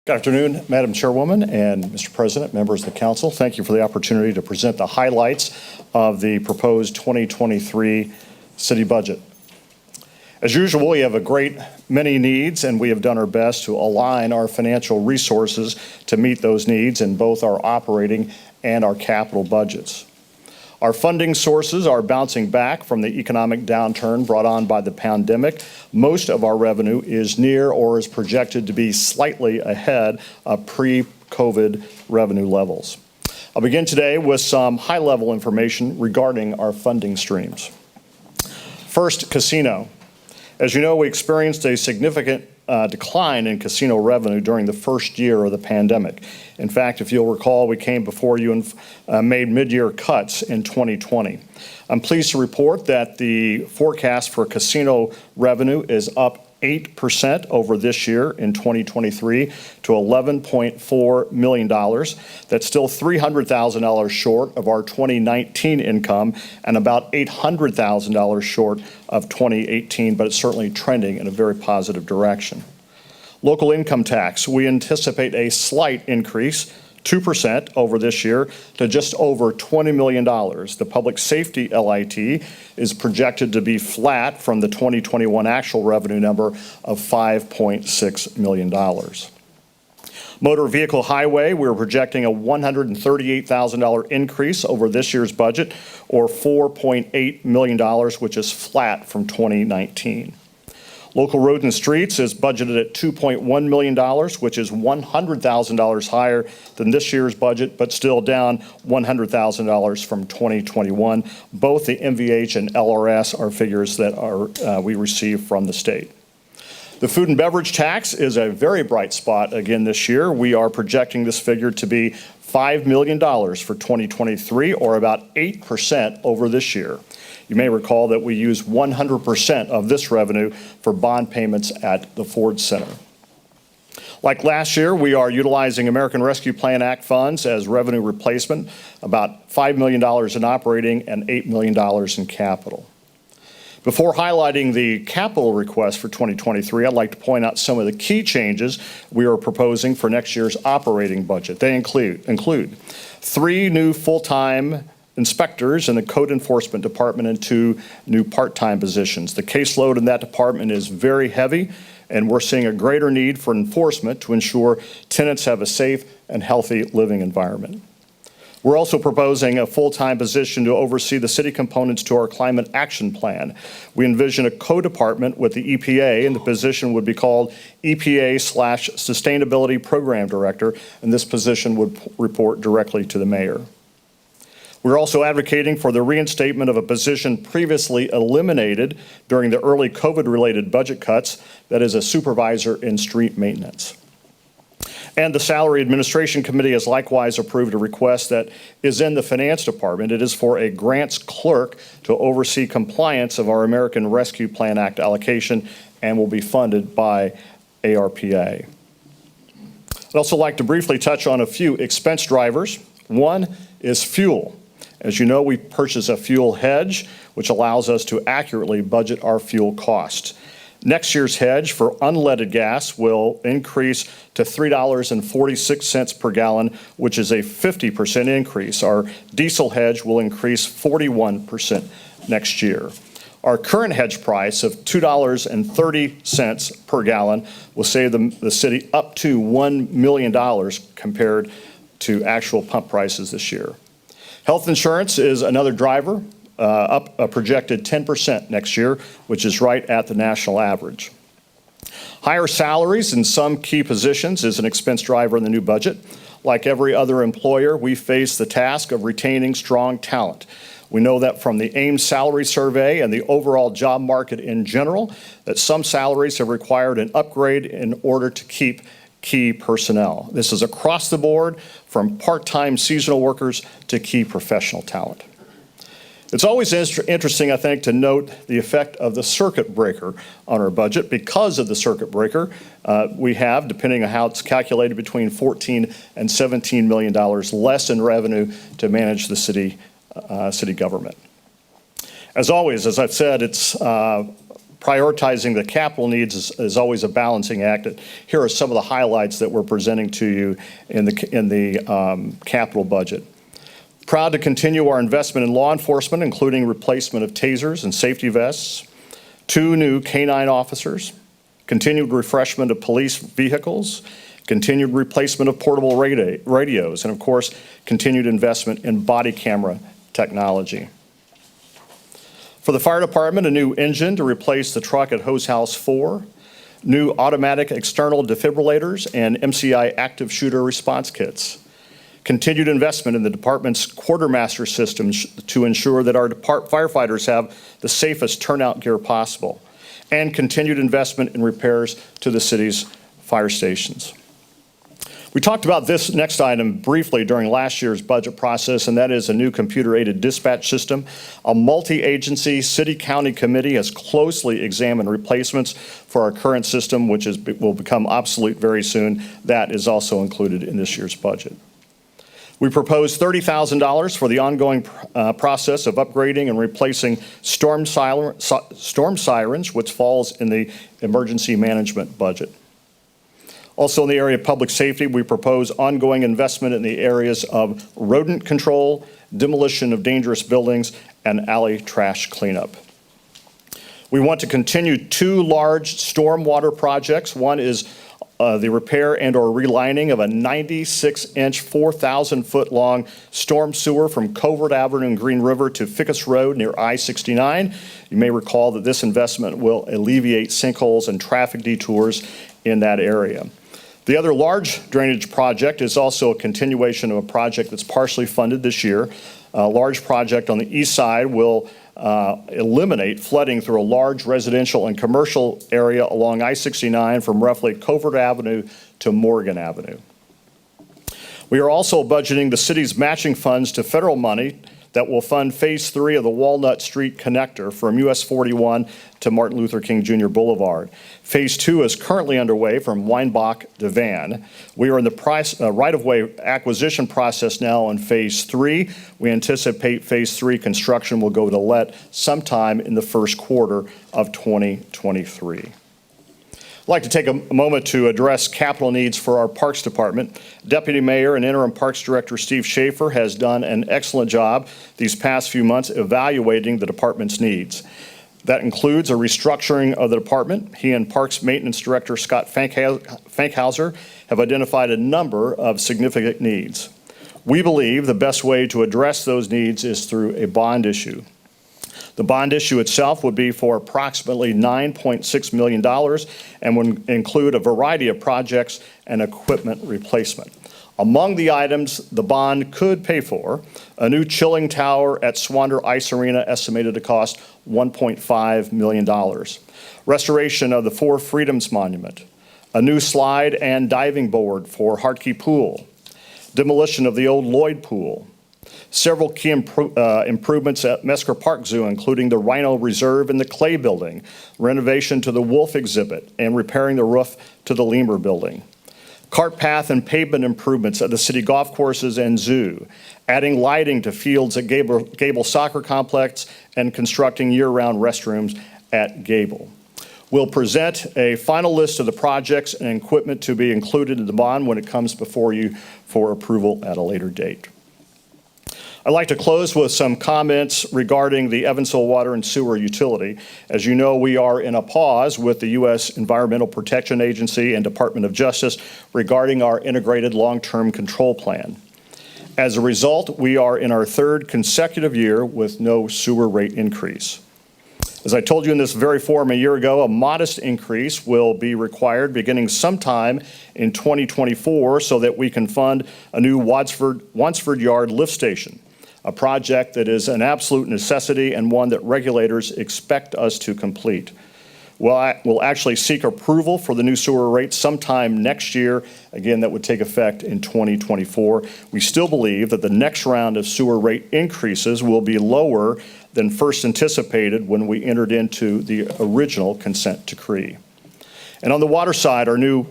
Good afternoon, Madam Chairwoman and Mr. President, members of the Council. Thank you for the opportunity to present the highlights of the proposed 2023 city budget. As usual, we have a great many needs, and we have done our best to align our financial resources to meet those needs in both our operating and our capital budgets. Our funding sources are bouncing back from the economic downturn brought on by the pandemic. Most of our revenue is near or is projected to be slightly ahead of pre-COVID revenue levels. I'll begin today with some high-level information regarding our funding streams. First, casino. As you know, we experienced a significant decline in casino revenue during the first year of the pandemic. In fact, if you'll recall, we came before you and made mid-year cuts in 2020. I'm pleased to report that the forecast for casino revenue is up 8% over this year in 2023 to $11.4 million. That's still $300,000 short of our 2019 income and about $800,000 short of 2018, but it's certainly trending in a very positive direction. Local income tax, we anticipate a slight increase, 2% over this year to just over $20 million. The public safety LIT is projected to be flat from the 2021 actual revenue number of $5.6 million. Motor vehicle highway, we're projecting a $138,000 increase over this year's budget, or $4.8 million, which is flat from 2019. Local roads and streets is budgeted at $2.1 million, which is $100,000 higher than this year's budget, but still down $100,000 from 2021. Both the MVH and LRS are figures that we receive from the state. The food and beverage tax is a very bright spot again this year. We are projecting this figure to be $5 million for 2023, or about 8% over this year. You may recall that we use 100% of this revenue for bond payments at the Ford Center. Like last year, we are utilizing American Rescue Plan Act funds as revenue replacement, about $5 million in operating and $8 million in capital. Before highlighting the capital request for 2023, I'd like to point out some of the key changes we are proposing for next year's operating budget. They include 3 new full-time inspectors in the Code Enforcement Department and 2 new part-time positions. The caseload in that department is very heavy, and we're seeing a greater need for enforcement to ensure tenants have a safe and healthy living environment. We're also proposing a full-time position to oversee the city components to our climate action plan. We envision a co-department with the EPA, and the position would be called EPA/Sustainability Program Director, and this position would report directly to the mayor. We're also advocating for the reinstatement of a position previously eliminated during the early COVID-related budget cuts, that is a supervisor in street maintenance. And the Salary Administration Committee has likewise approved a request that is in the Finance Department. It is for a grants clerk to oversee compliance of our American Rescue Plan Act allocation and will be funded by ARPA. I'd also like to briefly touch on a few expense drivers. One is fuel. As you know, we purchase a fuel hedge, which allows us to accurately budget our fuel costs. Next year's hedge for unleaded gas will increase to $3.46 per gallon, which is a 50% increase. Our diesel hedge will increase 41% next year. Our current hedge price of $2.30 per gallon will save the city up to $1 million compared to actual pump prices this year. Health insurance is another driver, up a projected 10% next year, which is right at the national average. Higher salaries in some key positions is an expense driver in the new budget. Like every other employer, we face the task of retaining strong talent. We know that from the AIM salary survey and the overall job market in general, that some salaries have required an upgrade in order to keep key personnel. This is across the board, from part-time seasonal workers to key professional talent. It's always interesting, I think, to note the effect of the circuit breaker on our budget. Because of the circuit breaker, we have, depending on how it's calculated, between $14 and $17 million less in revenue to manage the city government. As always, as I've said, it's Prioritizing the capital needs is always a balancing act. Here are some of the highlights that we're presenting to you in the capital budget. Proud to continue our investment in law enforcement, including replacement of tasers and safety vests, 2 new K-9 officers, continued refreshment of police vehicles, continued replacement of portable radios, and of course, continued investment in body camera technology. For the fire department, a new engine to replace the truck at Hose House 4, new automatic external defibrillators, and MCI active shooter response kits. Continued investment in the department's quartermaster systems to ensure that our firefighters have the safest turnout gear possible, and continued investment in repairs to the city's fire stations. We talked about this next item briefly during last year's budget process, and that is a new computer-aided dispatch system. A multi-agency city-county committee has closely examined replacements for our current system, which will become obsolete very soon. That is also included in this year's budget. We propose $30,000 for the ongoing process of upgrading and replacing storm sirens, which falls in the emergency management budget. Also in the area of public safety, we propose ongoing investment in the areas of rodent control, demolition of dangerous buildings, and alley trash cleanup. We want to continue 2 large stormwater projects. One is the repair and or relining of a 96-inch, 4,000-foot-long storm sewer from Covert Avenue and Green River to Fickus Road near I-69. You may recall that this investment will alleviate sinkholes and traffic detours in that area. The other large drainage project is also a continuation of a project that's partially funded this year. A large project on the east side will eliminate flooding through a large residential and commercial area along I-69 from roughly Covert Avenue to Morgan Avenue. We are also budgeting the city's matching funds to federal money that will fund Phase 3 of the Walnut Street Connector from US 41 to Martin Luther King Jr. Boulevard. Phase 2 is currently underway from Weinbach to Van. We are in the right-of-way acquisition process now on Phase 3. We anticipate Phase 3 construction will go to let sometime in the first quarter of 2023. I'd like to take a moment to address capital needs for our Parks Department. Deputy Mayor and Interim Parks Director Steve Schaefer has done an excellent job these past few months evaluating the department's needs. That includes a restructuring of the department. He and Parks Maintenance Director Scott Fankhauser have identified a number of significant needs. We believe the best way to address those needs is through a bond issue. The bond issue itself would be for approximately $9.6 million and would include a variety of projects and equipment replacement. Among the items the bond could pay for, a new chilling tower at Swander Ice Arena estimated to cost $1.5 million. Restoration of the Four Freedoms Monument, a new slide and diving board for Hartke Pool, demolition of the old Lloyd Pool, several key improvements at Mesker Park Zoo, including the Rhino Reserve and the Clay Building, renovation to the Wolf exhibit, and repairing the roof to the Lemur Building. Cart path and pavement improvements at the city golf courses and zoo, adding lighting to fields at Gable Soccer Complex, and constructing year-round restrooms at Gable. We'll present a final list of the projects and equipment to be included in the bond when it comes before you for approval at a later date. I'd like to close with some comments regarding the Evansville Water and Sewer Utility. As you know, we are in a pause with the U.S. Environmental Protection Agency and Department of Justice regarding our integrated long-term control plan. As a result, we are in our 3rd consecutive year with no sewer rate increase. As I told you in this very forum a year ago, a modest increase will be required beginning sometime in 2024 so that we can fund a new Wadsford Yard lift station, a project that is an absolute necessity and one that regulators expect us to complete. We'll actually seek approval for the new sewer rates sometime next year. Again, that would take effect in 2024. We still believe that the next round of sewer rate increases will be lower than first anticipated when we entered into the original consent decree. And on the water side, our new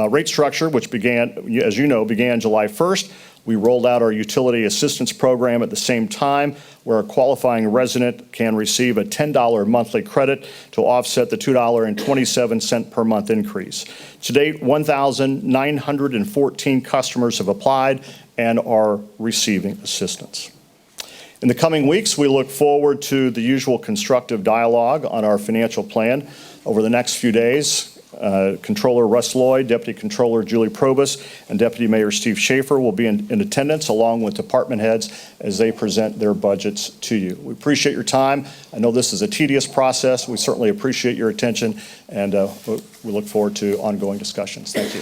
rate structure, which began, as you know, began July 1st, We rolled out our utility assistance program at the same time, where a qualifying resident can receive a $10 monthly credit to offset the $2.27 per month increase. To date, 1,914 customers have applied and are receiving assistance. In the coming weeks, we look forward to the usual constructive dialogue on our financial plan. Over the next few days, Controller Russ Lloyd, Deputy Controller Julie Probus, and Deputy Mayor Steve Schaefer will be in attendance, along with department heads, as they present their budgets to you. We appreciate your time. I know this is a tedious process. We certainly appreciate your attention, and we look forward to ongoing discussions. Thank you.